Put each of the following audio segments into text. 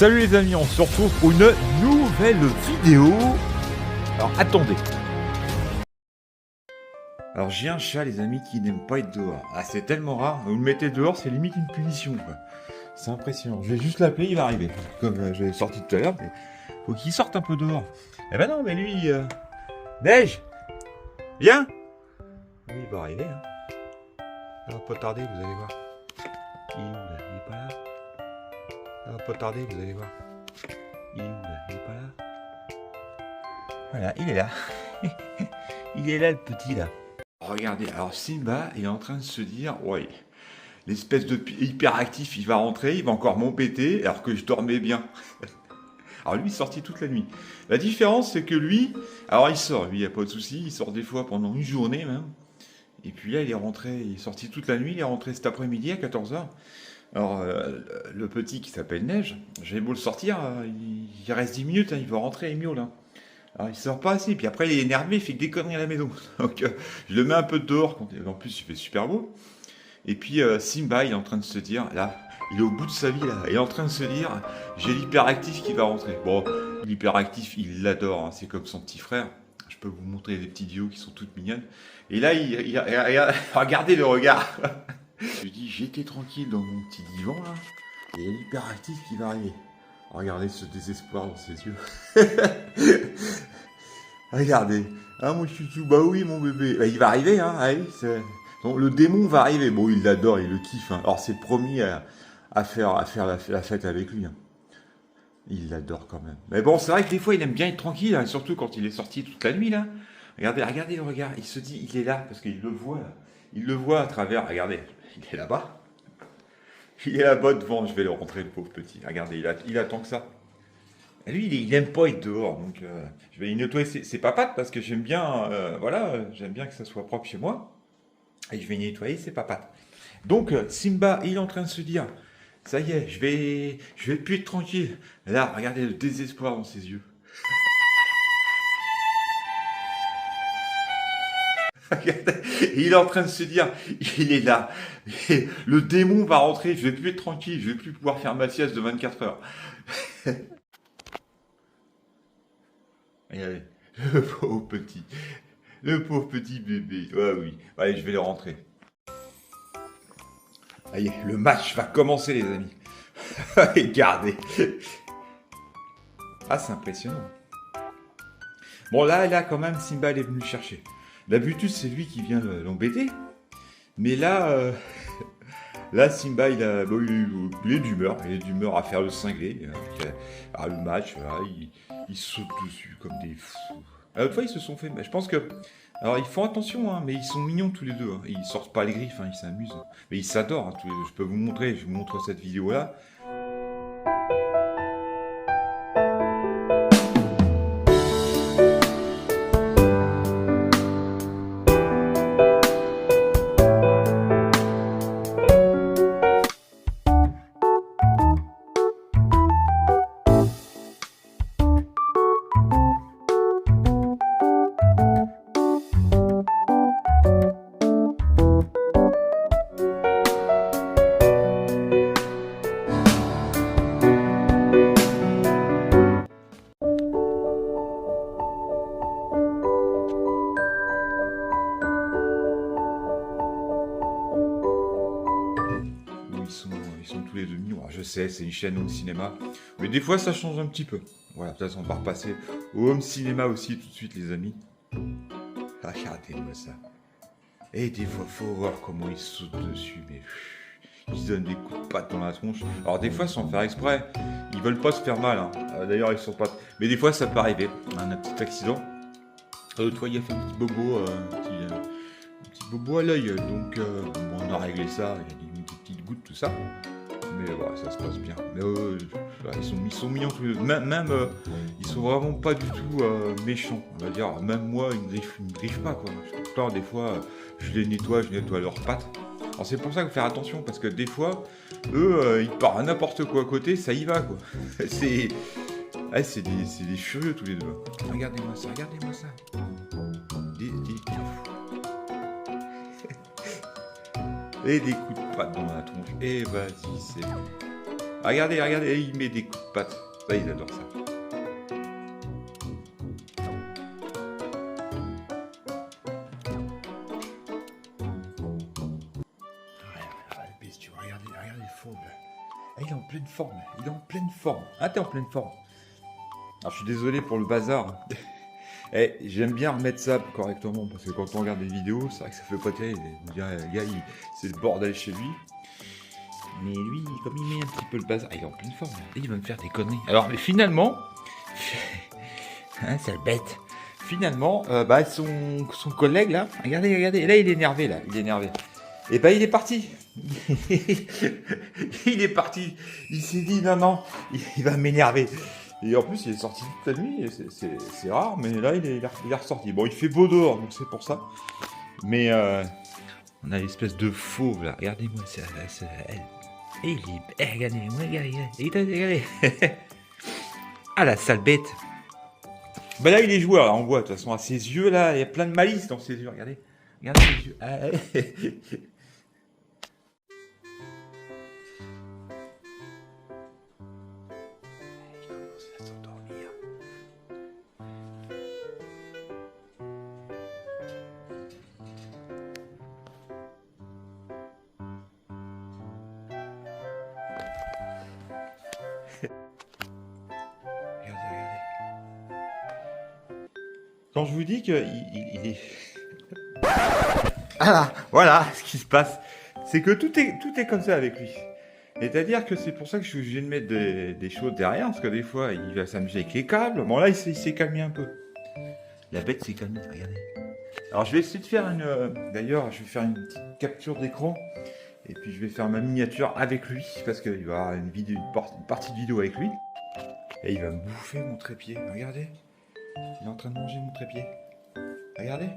Salut les amis, on se retrouve pour une nouvelle vidéo. Alors attendez. Alors j'ai un chat les amis qui n'aime pas être dehors. Ah c'est tellement rare, vous le mettez dehors c'est limite une punition quoi. C'est impressionnant, je vais juste l'appeler, il va arriver. Comme je l'ai sorti tout à l'heure, mais faut qu'il sorte un peu dehors. Eh ben non mais lui... Neige, viens. Oui il va arriver hein. Ça va pas tarder, vous allez voir. Il est où là? Il est pas là? Ça va pas tarder, vous allez voir. Il est où là? Il est pas là? Voilà, il est là. Il est là le petit là. Regardez, alors Simba est en train de se dire, ouais, l'espèce de hyperactif, il va rentrer, il va encore m'embêter alors que je dormais bien. Alors lui, il est sorti toute la nuit. La différence, c'est que lui, alors il sort, lui, il n'y a pas de souci, il sort des fois pendant une journée même. Et puis là, il est rentré, il est sorti toute la nuit, il est rentré cet après-midi à 14h. Alors, le petit qui s'appelle Neige, j'avais beau le sortir, il reste 10 minutes, hein, il va rentrer, il miaule. Hein. Alors, il sort pas assez, puis après, il est énervé, il fait que des conneries à la maison. Donc, je le mets un peu dehors, en plus, il fait super beau. Et puis, Simba, il est en train de se dire, là, il est au bout de sa vie, là, il est en train de se dire, j'ai l'hyperactif qui va rentrer. Bon, l'hyperactif, il l'adore, hein, c'est comme son petit frère. Je peux vous montrer des petites vidéos qui sont toutes mignonnes. Et là, regardez le regard. Je dis, j'étais tranquille dans mon petit divan là, et il y a l'hyperactif qui va arriver. Regardez ce désespoir dans ses yeux. Regardez, ah mon chouchou, bah oui mon bébé, bah, il va arriver, hein, allez, donc, le démon va arriver. Bon, il l'adore, il le kiffe. Hein. Alors c'est promis à faire la fête avec lui. Hein. Il l'adore quand même. Mais bon, c'est vrai que des fois il aime bien être tranquille, hein, surtout quand il est sorti toute la nuit là. Regardez le regard, il se dit, il est là, parce qu'il le voit là. Il le voit à travers, regardez, il est là-bas. Il est là-bas devant, je vais le rentrer, le pauvre petit. Regardez, il attend que ça. Et lui, il n'aime pas être dehors, donc je vais y nettoyer ses papates, parce que j'aime bien, j'aime bien que ça soit propre chez moi. Et je vais y nettoyer ses papates. Donc, Simba, il est en train de se dire, ça y est, je vais plus être tranquille. Là, regardez le désespoir dans ses yeux. Il est en train de se dire, il est là. Et le démon va rentrer, je vais plus être tranquille, je vais plus pouvoir faire ma sieste de 24 heures. Regardez, le pauvre petit bébé. Ouais, oui, allez, je vais le rentrer. Allez, le match va commencer, les amis. Regardez. Ah, c'est impressionnant. Bon, là, quand même, Simba, elle est venue le chercher. D'habitude, c'est lui qui vient l'embêter. Mais là, Simba, il est d'humeur. Il est d'humeur à faire le cinglé. Le match, voilà, il saute dessus comme des fous. L'autre fois, ils se sont fait... Je pense que... Alors, ils font attention, hein, mais ils sont mignons tous les deux. Hein. Ils sortent pas les griffes, hein, ils s'amusent. Hein. Mais ils s'adorent, hein, tous les deux. Je peux vous montrer, je vous montre cette vidéo-là. Ils sont tous les deux mignons. Alors, je sais, c'est une chaîne home cinéma. Mais des fois, ça change un petit peu. Voilà, peut-être on va repasser au home cinéma aussi tout de suite, les amis. Regardez-moi ça. Et des fois, faut voir comment ils sautent dessus. Mais ils se donnent des coups de patte dans la tronche. Alors des fois, sans faire exprès, ils veulent pas se faire mal. Hein. D'ailleurs, ils sont pas... Mais des fois, ça peut arriver. Un petit accident. L'autre fois, il a fait un petit bobo, un petit bobo à l'œil. Donc, on a réglé ça. Il y a des petites gouttes, tout ça. Mais voilà, ça se passe bien. Mais ils sont mignons tous les deux. Même ils sont vraiment pas du tout méchants. On va dire, même moi, ils me griffent pas. Quoi. Pourtant, des fois, je nettoie leurs pattes. Alors c'est pour ça qu'il faut faire attention, parce que des fois, eux, ils partent à n'importe quoi à côté, ça y va, quoi. C'est des furieux tous les deux. Regardez-moi ça. Des et des coups de patte dans la tronche. Et vas-y, c'est... Regardez, regardez, il met des coups de patte. Ça, il adore ça. Regardez, regardez le fauve. Il est en pleine forme. Il est en pleine forme. Ah, t'es en pleine forme. Alors, je suis désolé pour le bazar. J'aime bien remettre ça correctement parce que quand on regarde des vidéos, c'est vrai que ça fait pas terrible. On dirait, le gars, c'est le bordel chez lui. Mais lui, comme il met un petit peu le bazar, il est en pleine forme. Il va me faire des conneries. Alors, mais finalement, hein, c'est le bête. Finalement, son collègue là, regardez, regardez, là il est énervé là, il est énervé. Et il est parti. Il est parti. Il s'est dit non, non, il va m'énerver. Et en plus, il est sorti toute la nuit, c'est rare, mais là, il est ressorti. Bon, il fait beau dehors, donc c'est pour ça. Mais on a l'espèce de fauve, là. Regardez-moi ça. Regardez-moi, regardez. Ah, la sale bête. Bah là, il est joueur, là, on voit. De toute façon, à ses yeux, là, il y a plein de malice dans ses yeux. Regardez. Regardez ses yeux. Quand je vous dis qu'il est... Ah, voilà ce qui se passe. C'est que tout est comme ça avec lui. C'est-à-dire que c'est pour ça que je suis obligé de mettre des choses derrière, parce que des fois, il va s'amuser avec les câbles. Bon, là, il s'est calmé un peu. La bête s'est calmée, regardez. Alors, je vais essayer de faire d'ailleurs, je vais faire une petite capture d'écran. Et puis, je vais faire ma miniature avec lui, parce qu'il va y avoir une partie de vidéo avec lui. Et il va me bouffer mon trépied, regardez. Il est en train de manger mon trépied. Regardez.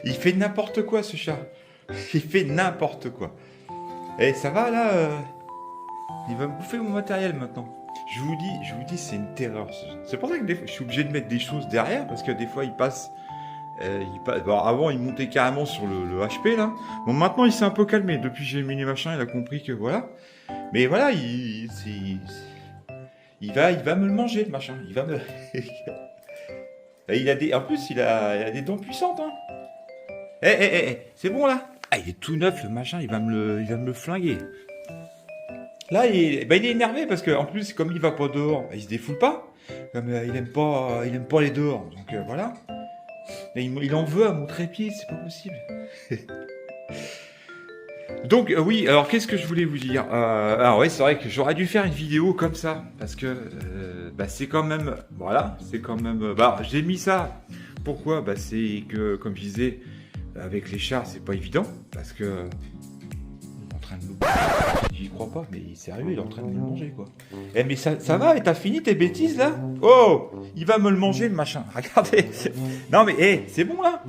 Il fait n'importe quoi, ce chat. Il fait n'importe quoi. Et ça va, là il va me bouffer mon matériel, maintenant. Je vous dis, c'est une terreur, ce chat. C'est pour ça que des fois, je suis obligé de mettre des choses derrière, parce que des fois, il passe... Bon, avant, il montait carrément sur le HP, là. Bon, maintenant, il s'est un peu calmé. Depuis que j'ai mis les machins, il a compris que, voilà. Mais voilà, il va me le manger, le machin. Il va me... En plus, il a des dents puissantes, hein. C'est bon, là. Ah, il est tout neuf, le machin, il va me le flinguer. Là, il est énervé, parce que en plus, comme il va pas dehors, il se défoule pas. Comme il aime pas les dehors. Donc, voilà. Et il en veut à mon trépied, c'est pas possible. Donc oui, alors qu'est-ce que je voulais vous dire alors ouais, c'est vrai que j'aurais dû faire une vidéo comme ça, parce que c'est quand même, voilà, c'est quand même, j'ai mis ça, pourquoi c'est que, comme je disais, avec les chats, c'est pas évident, parce que, il est en train de nous... J'y crois pas, mais sérieux, il est en train de me le manger, quoi. Mais ça va, et t'as fini tes bêtises, là? Oh, il va me le manger, le machin, regardez. Non mais, c'est bon, là?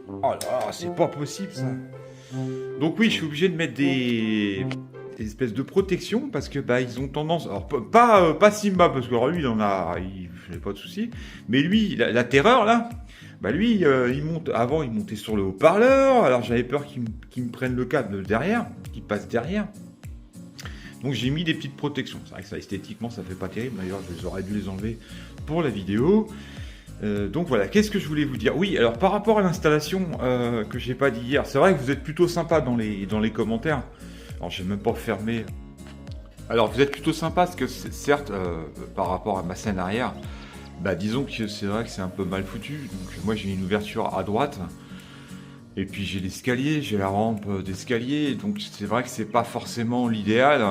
Oh là, c'est pas possible, ça. Donc oui, je suis obligé de mettre des espèces de protections parce que ils ont tendance, alors pas Simba parce que lui il n'a pas de souci, mais lui la terreur là, lui il montait sur le haut-parleur, alors j'avais peur qu'il me prenne le câble derrière, qu'il passe derrière. Donc j'ai mis des petites protections. C'est vrai que ça esthétiquement ça fait pas terrible, d'ailleurs j'aurais dû les enlever pour la vidéo. Donc voilà, qu'est-ce que je voulais vous dire? Oui, alors par rapport à l'installation que j'ai pas dit hier, c'est vrai que vous êtes plutôt sympa dans les commentaires. Alors j'ai même pas fermé. Alors vous êtes plutôt sympa parce que certes, par rapport à ma scène arrière, disons que c'est vrai que c'est un peu mal foutu. Donc moi j'ai une ouverture à droite. Et puis j'ai l'escalier, j'ai la rampe d'escalier. Donc c'est vrai que c'est pas forcément l'idéal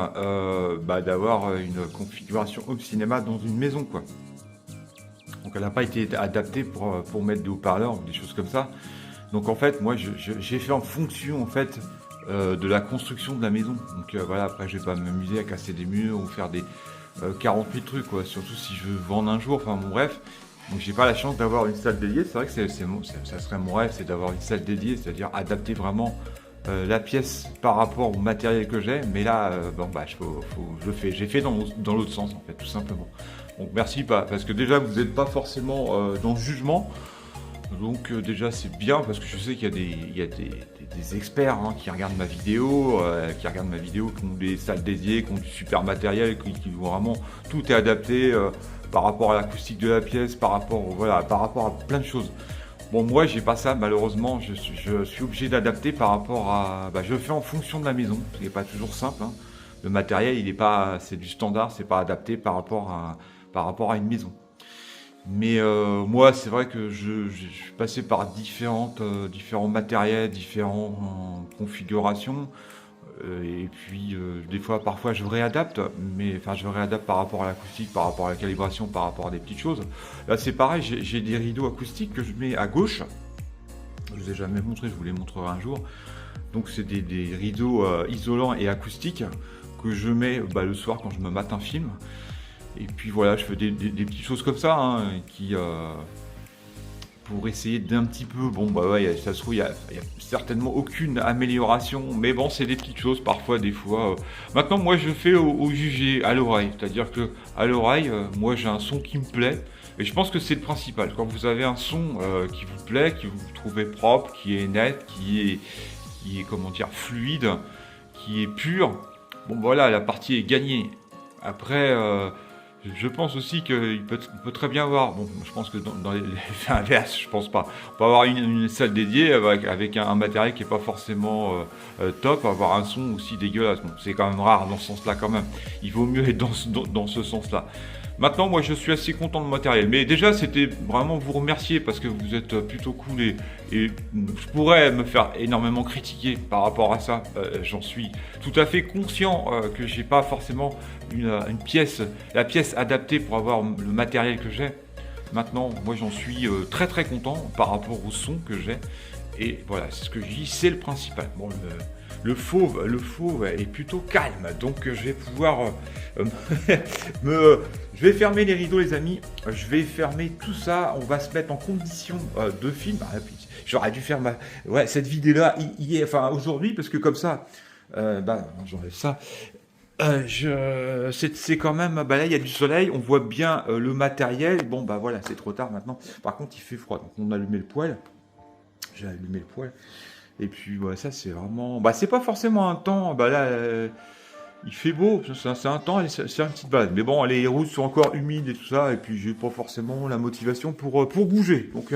d'avoir une configuration home cinéma dans une maison, quoi. Donc elle n'a pas été adaptée pour mettre des haut-parleurs ou des choses comme ça. Donc en fait, moi j'ai fait en fonction en fait de la construction de la maison. Donc voilà, après je vais pas m'amuser à casser des murs ou faire des 48 trucs, quoi. Surtout si je veux vendre un jour, enfin bon bref. Donc j'ai pas la chance d'avoir une salle dédiée. C'est vrai que ça serait mon rêve, c'est d'avoir une salle dédiée, c'est-à-dire adapter vraiment la pièce par rapport au matériel que j'ai. Mais là, je le fais. J'ai fait dans l'autre sens en fait, tout simplement. Donc merci, parce que déjà vous n'êtes pas forcément dans le jugement. Donc déjà c'est bien parce que je sais qu'il y a des experts hein, qui regardent ma vidéo, qui ont des salles dédiées, qui ont du super matériel, qui vont vraiment tout est adapté par rapport à l'acoustique de la pièce, par rapport à plein de choses. Bon moi j'ai pas ça malheureusement, je suis obligé d'adapter par rapport à, je fais en fonction de la maison, ce n'est pas toujours simple. Hein. Le matériel il est pas, c'est du standard, c'est pas adapté par rapport à une maison. Mais moi, c'est vrai que je suis passé par différents matériels, différentes configurations. Et puis, des fois, parfois, je réadapte. Mais enfin, je réadapte par rapport à l'acoustique, par rapport à la calibration, par rapport à des petites choses. Là, c'est pareil, j'ai des rideaux acoustiques que je mets à gauche. Je vous ai jamais montré, je vous les montrerai un jour. Donc, c'est des rideaux isolants et acoustiques que je mets le soir quand je me mate un film. Et puis voilà, je fais des petites choses comme ça, hein, pour essayer d'un petit peu, ça se trouve, il y a certainement aucune amélioration, mais bon, c'est des petites choses, parfois, des fois. Maintenant, moi, je fais au jugé, à l'oreille, c'est-à-dire que à l'oreille, moi, j'ai un son qui me plaît, et je pense que c'est le principal. Quand vous avez un son qui vous plaît, qui vous trouvez propre, qui est net, qui est comment dire, fluide, qui est pur, bon, voilà, la partie est gagnée. Après, je pense aussi qu'il peut très bien avoir, bon, je pense que dans les faits inverses, je pense pas. On peut avoir une salle dédiée avec un matériel qui est pas forcément top, avoir un son aussi dégueulasse. Bon, c'est quand même rare dans ce sens-là quand même. Il vaut mieux être dans ce sens-là. Maintenant, moi, je suis assez content de mon matériel. Mais déjà, c'était vraiment vous remercier parce que vous êtes plutôt cool et je pourrais me faire énormément critiquer par rapport à ça. J'en suis tout à fait conscient que j'ai pas forcément la pièce adaptée pour avoir le matériel que j'ai. Maintenant, moi, j'en suis très très content par rapport au son que j'ai. Et voilà, c'est ce que je dis, c'est le principal. Bon, le fauve est plutôt calme, donc je vais pouvoir je vais fermer les rideaux, les amis. Je vais fermer tout ça. On va se mettre en condition de film. J'aurais dû faire cette vidéo-là aujourd'hui, parce que comme ça, j'enlève ça. C'est quand même, là il y a du soleil, on voit bien le matériel. Bon voilà, c'est trop tard maintenant. Par contre, il fait froid, donc on a allumé le poêle. J'ai allumé le poêle. Et puis ça c'est vraiment, c'est pas forcément un temps. Il fait beau, c'est un temps, c'est une petite balade. Mais bon, les routes sont encore humides et tout ça, et puis j'ai pas forcément la motivation pour bouger. Donc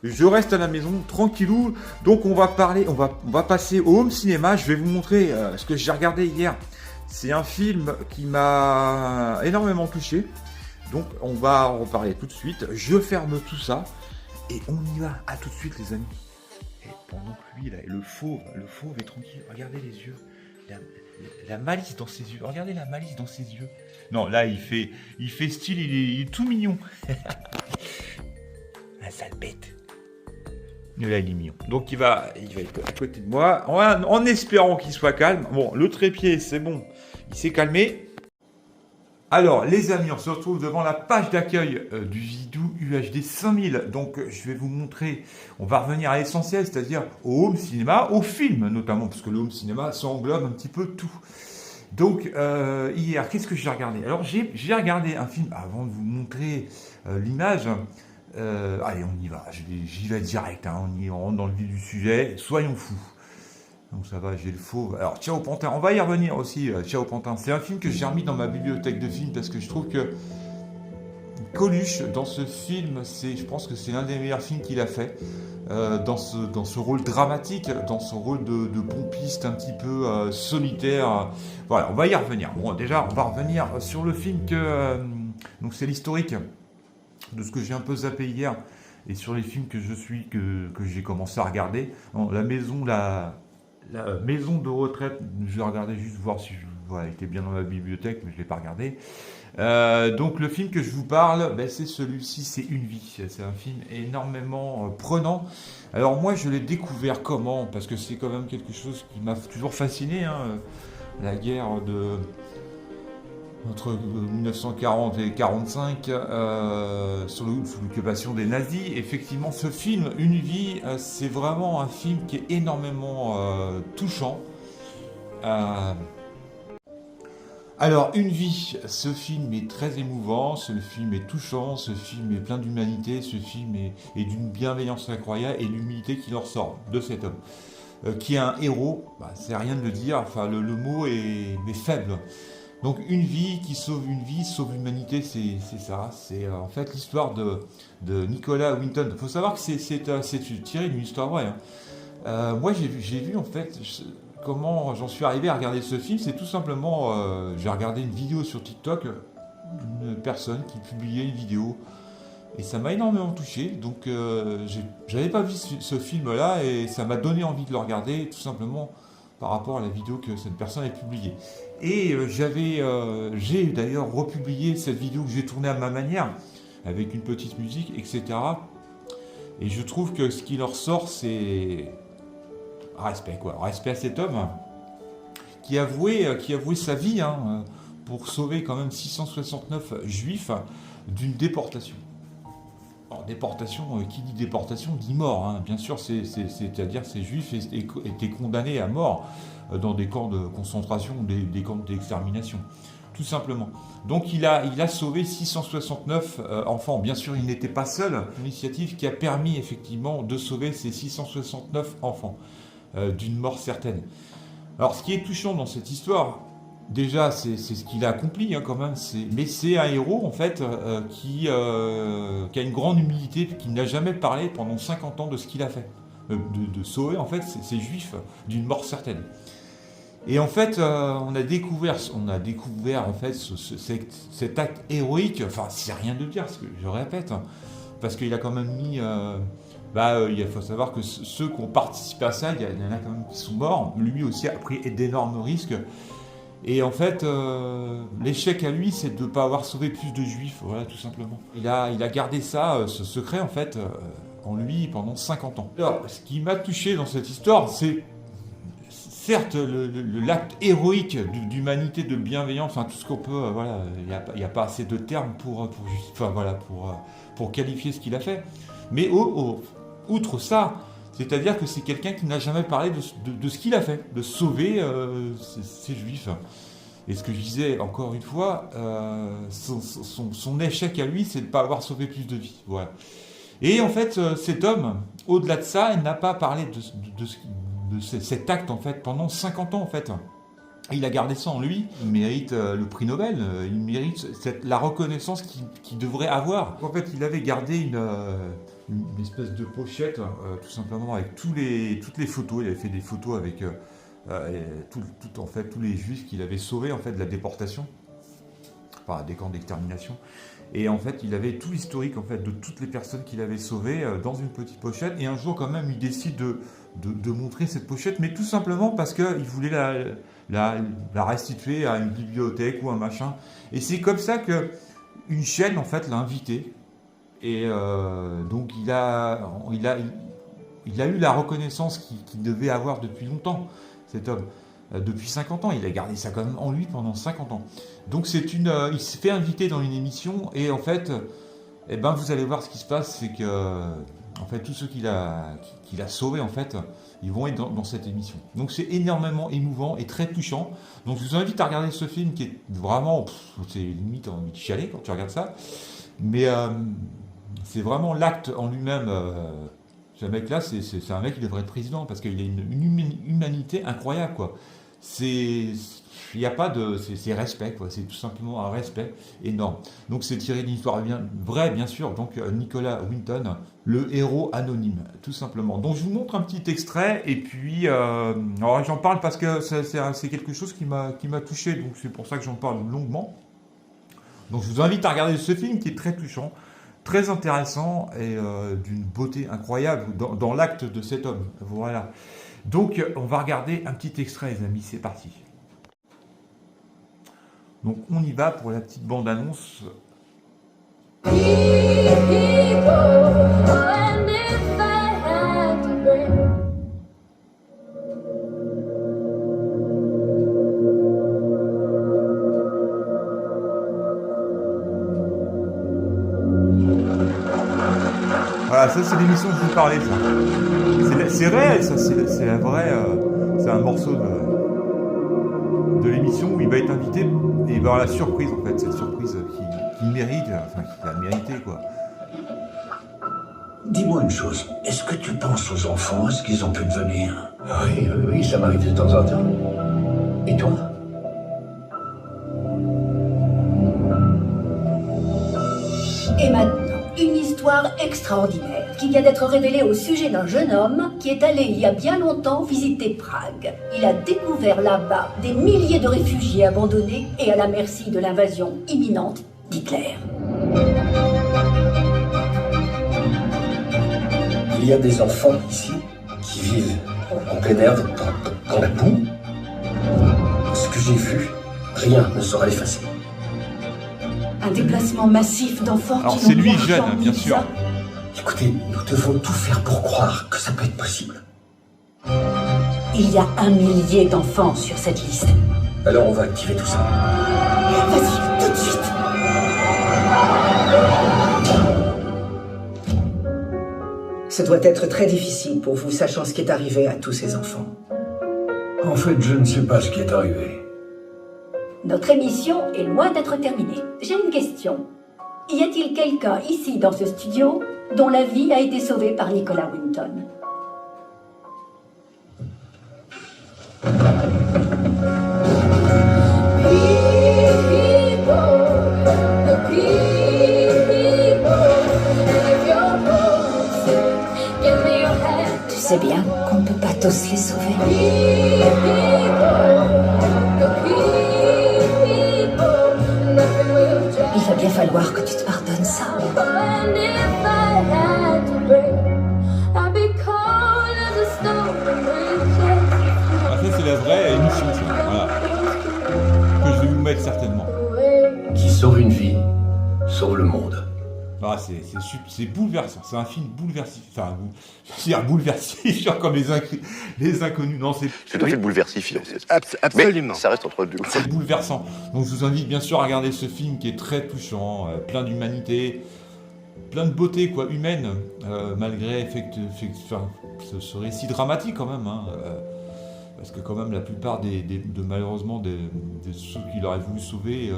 je reste à la maison tranquillou. Donc on va passer au home cinéma. Je vais vous montrer ce que j'ai regardé hier. C'est un film qui m'a énormément touché. Donc on va en reparler tout de suite. Je ferme tout ça et on y va. À tout de suite les amis. Et pendant que lui là, le fauve est tranquille. Regardez les yeux. La malice dans ses yeux. Regardez la malice dans ses yeux. Non, là, il fait style, il est tout mignon. Un sale bête. Là, il est mignon. Donc, il va être à côté de moi, en espérant qu'il soit calme. Bon, le trépied, c'est bon. Il s'est calmé. Alors, les amis, on se retrouve devant la page d'accueil du Vidou UHD 5000. Donc, je vais vous montrer, on va revenir à l'essentiel, c'est-à-dire au home cinéma, au film notamment, parce que le home cinéma, ça englobe un petit peu tout. Donc, hier, qu'est-ce que j'ai regardé? Alors, j'ai regardé un film, avant de vous montrer l'image. Allez, on y va, j'y vais direct, hein, on rentre dans le vif du sujet, soyons fous. Donc ça va, j'ai le fauve. Alors, Ciao Pantin, on va y revenir aussi, Ciao Pantin. C'est un film que j'ai remis dans ma bibliothèque de films parce que je trouve que Coluche, dans ce film, je pense que c'est l'un des meilleurs films qu'il a fait. Dans ce rôle dramatique, dans son rôle de pompiste un petit peu solitaire. Voilà, on va y revenir. Bon, déjà, on va revenir sur le film donc c'est l'historique de ce que j'ai un peu zappé hier et sur les films que j'ai commencé à regarder. La maison de retraite, je vais regarder juste voir si il était bien dans ma bibliothèque, mais je ne l'ai pas regardé. Donc le film que je vous parle, c'est celui-ci, c'est Une vie. C'est un film énormément prenant. Alors moi, je l'ai découvert comment? Parce que c'est quand même quelque chose qui m'a toujours fasciné, hein, la guerre entre 1940 et 1945, sous l'occupation des nazis. Effectivement, ce film, Une vie, c'est vraiment un film qui est énormément touchant. Alors, Une vie, ce film est très émouvant, ce film est touchant, ce film est plein d'humanité, ce film est d'une bienveillance incroyable et l'humilité qui en ressort de cet homme. Qui est un héros, bah, c'est rien de le dire, enfin le mot est faible. Donc une vie qui sauve une vie, sauve l'humanité, c'est ça. C'est en fait l'histoire de Nicolas Winton. Il faut savoir que c'est tiré d'une histoire vraie, hein. Moi j'ai vu en fait comment j'en suis arrivé à regarder ce film. C'est tout simplement, j'ai regardé une vidéo sur TikTok d'une personne qui publiait une vidéo. Et ça m'a énormément touché, donc j'avais pas vu ce film-là et ça m'a donné envie de le regarder tout simplement par rapport à la vidéo que cette personne a publiée. Et j'ai d'ailleurs republié cette vidéo que j'ai tournée à ma manière, avec une petite musique, etc. Et je trouve que ce qui leur sort, c'est respect, quoi. Respect à cet homme qui a avoué sa vie, hein, pour sauver quand même 669 juifs d'une déportation. Alors, déportation, qui dit déportation dit mort, hein. Bien sûr, c'est-à-dire ces juifs étaient condamnés à mort dans des camps de concentration, des camps d'extermination, tout simplement. Donc il a sauvé 669 enfants. Bien sûr, il n'était pas seul. Une initiative qui a permis effectivement de sauver ces 669 enfants d'une mort certaine. Alors ce qui est touchant dans cette histoire, déjà, c'est ce qu'il a accompli, hein, quand même. Mais c'est un héros, en fait, qui a une grande humilité, qui n'a jamais parlé pendant 50 ans de ce qu'il a fait. De sauver, en fait, ces juifs d'une mort certaine. Et en fait, on a découvert en fait, cet acte héroïque. Enfin, c'est rien de dire, ce que je répète, hein, parce qu'il a quand même mis... il faut savoir que ceux qui ont participé à ça, il y en a quand même qui sont morts. Lui aussi a pris d'énormes risques. Et en fait, l'échec à lui, c'est de ne pas avoir sauvé plus de juifs, voilà, tout simplement. Il a gardé ça, ce secret, en fait, en lui pendant 50 ans. Alors, ce qui m'a touché dans cette histoire, c'est certes l'acte héroïque d'humanité, de bienveillance, enfin, tout ce qu'on peut, voilà, il n'y a pas assez de termes pour qualifier ce qu'il a fait. Mais outre ça, c'est-à-dire que c'est quelqu'un qui n'a jamais parlé de ce qu'il a fait, de sauver ces juifs. Et ce que je disais encore une fois, son échec à lui, c'est de ne pas avoir sauvé plus de vies. Voilà. Et en fait, cet homme, au-delà de ça, il n'a pas parlé de cet acte en fait pendant 50 ans en fait. Il a gardé ça en lui, il mérite le prix Nobel, il mérite la reconnaissance qu'il devrait avoir. En fait, il avait gardé une espèce de pochette, tout simplement, avec toutes les photos. Il avait fait des photos avec tous les juifs qu'il avait sauvés en fait, de la déportation, enfin des camps d'extermination. Et en fait, il avait tout l'historique en fait, de toutes les personnes qu'il avait sauvées dans une petite pochette. Et un jour, quand même, il décide de montrer cette pochette, mais tout simplement parce qu'il voulait la restituer à une bibliothèque ou un machin. Et c'est comme ça que une chaîne en fait l'a invité. Et donc il a eu la reconnaissance qu'il devait avoir depuis longtemps, cet homme. Depuis 50 ans, il a gardé ça quand même en lui pendant 50 ans. Donc il s'est fait inviter dans une émission et en fait, vous allez voir ce qui se passe, c'est que en fait tous ceux qu'il a sauvés en fait, ils vont être dans cette émission. Donc c'est énormément émouvant et très touchant. Donc je vous invite à regarder ce film qui est vraiment, c'est limite envie de chialer quand tu regardes ça, mais c'est vraiment l'acte en lui-même. Ce mec-là, c'est un mec qui devrait être président parce qu'il a une humanité incroyable, quoi. Il n'y a pas de, c'est respect, quoi. C'est tout simplement un respect énorme. Donc c'est tiré d'une histoire vraie, bien sûr. Donc Nicolas Winton, le héros anonyme, tout simplement. Donc je vous montre un petit extrait et puis, alors j'en parle parce que c'est quelque chose qui m'a touché. Donc c'est pour ça que j'en parle longuement. Donc je vous invite à regarder ce film qui est très touchant, très intéressant et d'une beauté incroyable dans l'acte de cet homme. Voilà. Donc, on va regarder un petit extrait, les amis. C'est parti. Donc, on y va pour la petite bande-annonce. Voilà, ça c'est l'émission que je vous parlais, ça. C'est réel, ça, c'est la vraie... c'est un morceau de... de l'émission où il va être invité et il va avoir la surprise en fait, cette surprise qu'il mérite, enfin qu'il a mérité quoi. Dis-moi une chose, est-ce que tu penses aux enfants, à ce qu'ils ont pu devenir? Oui, ça m'arrive de temps en temps. Et toi? Et maintenant, une histoire extraordinaire qui vient d'être révélée au sujet d'un jeune homme qui est allé il y a bien longtemps visiter Prague. Il a découvert là-bas des milliers de réfugiés abandonnés et à la merci de l'invasion imminente d'Hitler. Il y a des enfants ici qui vivent en plein air dans la boue. Ce que j'ai vu, rien ne sera effacé. Un déplacement massif d'enfants Alors qui c'est n'ont lui pas jeune, entendu bien sûr. ça. Écoutez, nous devons tout faire pour croire que ça peut être possible. Il y a 1 millier d'enfants sur cette liste. Alors on va activer tout ça. Vas-y, tout de suite. Ce doit être très difficile pour vous, sachant ce qui est arrivé à tous ces enfants. En fait, je ne sais pas ce qui est arrivé. Notre émission est loin d'être terminée. J'ai une question. Y a-t-il quelqu'un ici dans ce studio dont la vie a été sauvée par Nicolas Winton? Tu sais bien qu'on ne peut pas tous les sauver. Il va bien falloir que tu te pardonnes ça. Ah, ça c'est la vraie émission, ça. Voilà. Que je vais vous mettre certainement. Qui sauve une vie, sauve le monde. Ah, c'est bouleversant, c'est un film bouleversif, enfin, c'est un bouleversif, genre comme les inconnus, non, c'est Tout à fait bouleversifiant. Absolument. Mais ça reste entre nous. c'est bouleversant. Donc je vous invite bien sûr à regarder ce film qui est très touchant, plein d'humanité, plein de beauté quoi, humaine, malgré ce récit dramatique quand même, hein, parce que quand même la plupart malheureusement des ceux qu'il aurait voulu sauver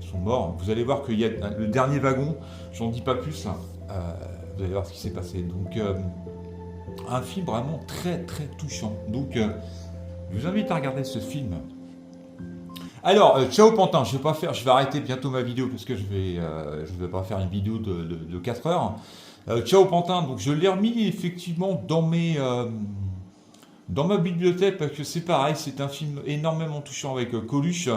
sont morts. Vous allez voir qu'il y a le dernier wagon, j'en dis pas plus, hein, vous allez voir ce qui s'est passé. Donc un film vraiment très très touchant. Donc je vous invite à regarder ce film. Alors, ciao Pantin, je vais arrêter bientôt ma vidéo parce que je vais pas faire une vidéo de 4 heures. Ciao Pantin, donc je l'ai remis effectivement dans ma bibliothèque parce que c'est pareil, c'est un film énormément touchant avec Coluche.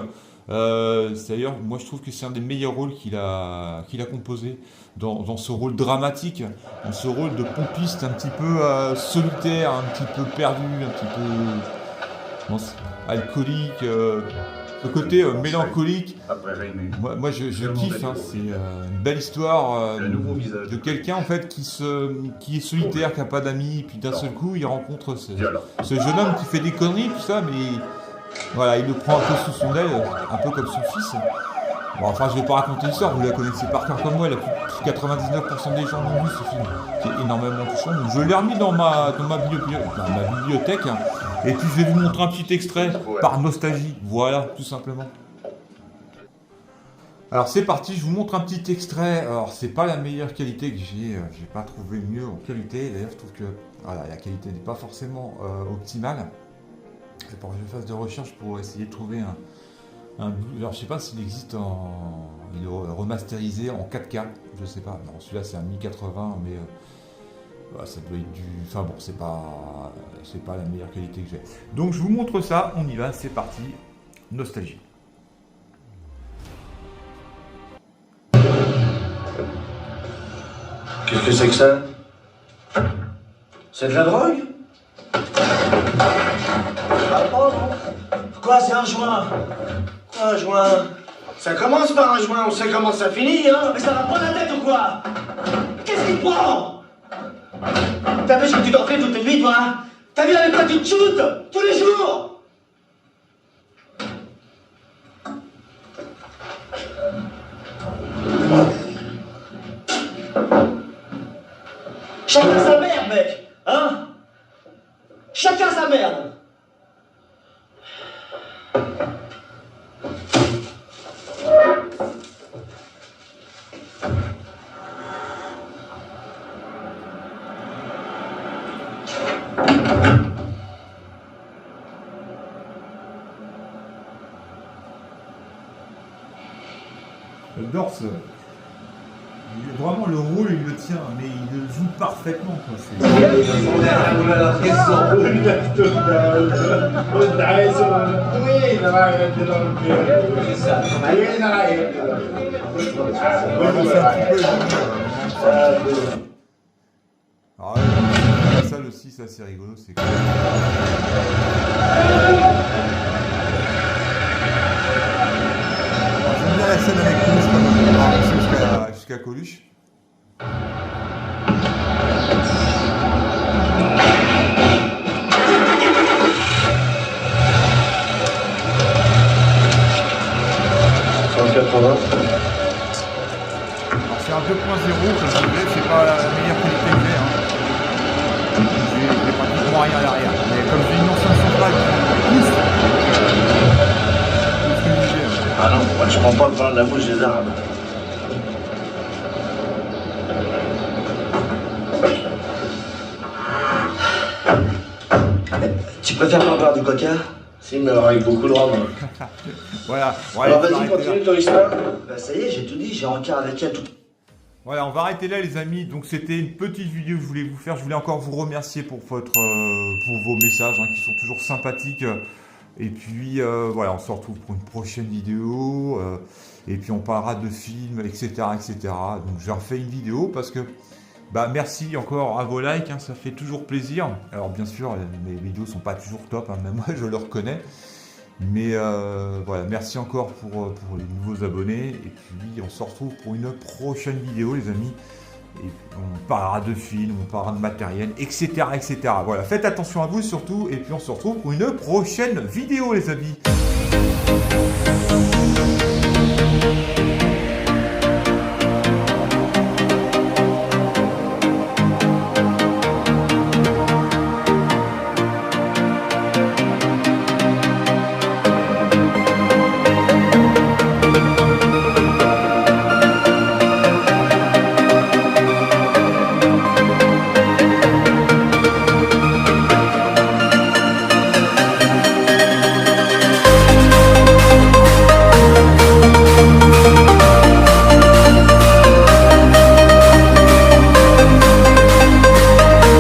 D'ailleurs, moi je trouve que c'est un des meilleurs rôles qu'il a composé dans ce rôle dramatique, dans ce rôle de pompiste un petit peu solitaire, un petit peu perdu, un petit peu alcoolique. Ce côté mélancolique, moi je kiffe, hein, c'est une belle histoire de quelqu'un en fait qui est solitaire, qui n'a pas d'amis, puis d'un seul coup il rencontre ce jeune homme qui fait des conneries, tout ça, mais voilà, il le prend un peu sous son aile, un peu comme son fils. Bon, enfin, je vais pas raconter l'histoire, vous la connaissez par cœur comme moi, 99% des gens l'ont vu ce film, qui est énormément touchant. Donc, je l'ai remis dans ma bibliothèque, hein, et puis je vais vous montrer un petit extrait par nostalgie, voilà, tout simplement. Alors c'est parti, je vous montre un petit extrait. Alors c'est pas la meilleure qualité que j'ai pas trouvé mieux en qualité. D'ailleurs je trouve que voilà, la qualité n'est pas forcément optimale. Il faudrait que je fasse des recherches pour essayer de trouver alors je sais pas s'il existe il est remasterisé en 4K, je sais pas. Non, celui-là c'est un 1080, mais ça doit être enfin bon, c'est pas la meilleure qualité que j'ai. Donc je vous montre ça, on y va, c'est parti. Nostalgie. Qu'est-ce que c'est que ça? C'est de la drogue? Quoi, c'est un joint? Un joint? Ça commence par un joint, on sait comment ça finit, hein? Mais ça va pas la tête ou quoi? Qu'est-ce qu'il prend? T'as vu ce que tu t'en fais toute une vie, toi? T'as vu avec quoi tu te shootes tous les jours? Chacun sa merde, mec, hein? Chacun sa merde. Dors, vraiment le rôle il le tient, mais il le joue parfaitement. Quoi. Alors, la salle aussi, c'est assez rigolo, c'est cool. J'aime bien la scène avec Coluche quand même, on va avancer jusqu'à Coluche. Alors c'est un 2.0 comme je disais, c'est pas la meilleure qualité que j'ai. J'ai pratiquement rien à l'arrière. Mais comme j'ai une enceinte centrale qui pousse, c'est obligé. Ah non, moi je prends pas le pain de la bouche des Arabes. Tu préfères pas boire du coca? Si, mais alors avec beaucoup de rhum. Voilà. Alors vas-y, continue ton histoire. Bah ça y est, j'ai tout dit, j'ai encore avec elle tout. Voilà, on va arrêter là les amis. Donc c'était une petite vidéo que je voulais vous faire. Je voulais encore vous remercier pour vos messages qui sont toujours sympathiques. Et puis voilà, on se retrouve pour une prochaine vidéo. Et puis on parlera de films, etc., etc. Donc je refais une vidéo parce que merci encore à vos likes, ça fait toujours plaisir. Alors bien sûr, mes vidéos sont pas toujours top, même moi je le reconnais. Mais voilà, merci encore pour les nouveaux abonnés. Et puis on se retrouve pour une prochaine vidéo les amis. Et puis, on parlera de films, on parlera de matériel, etc., etc. Voilà, faites attention à vous surtout. Et puis on se retrouve pour une prochaine vidéo les amis.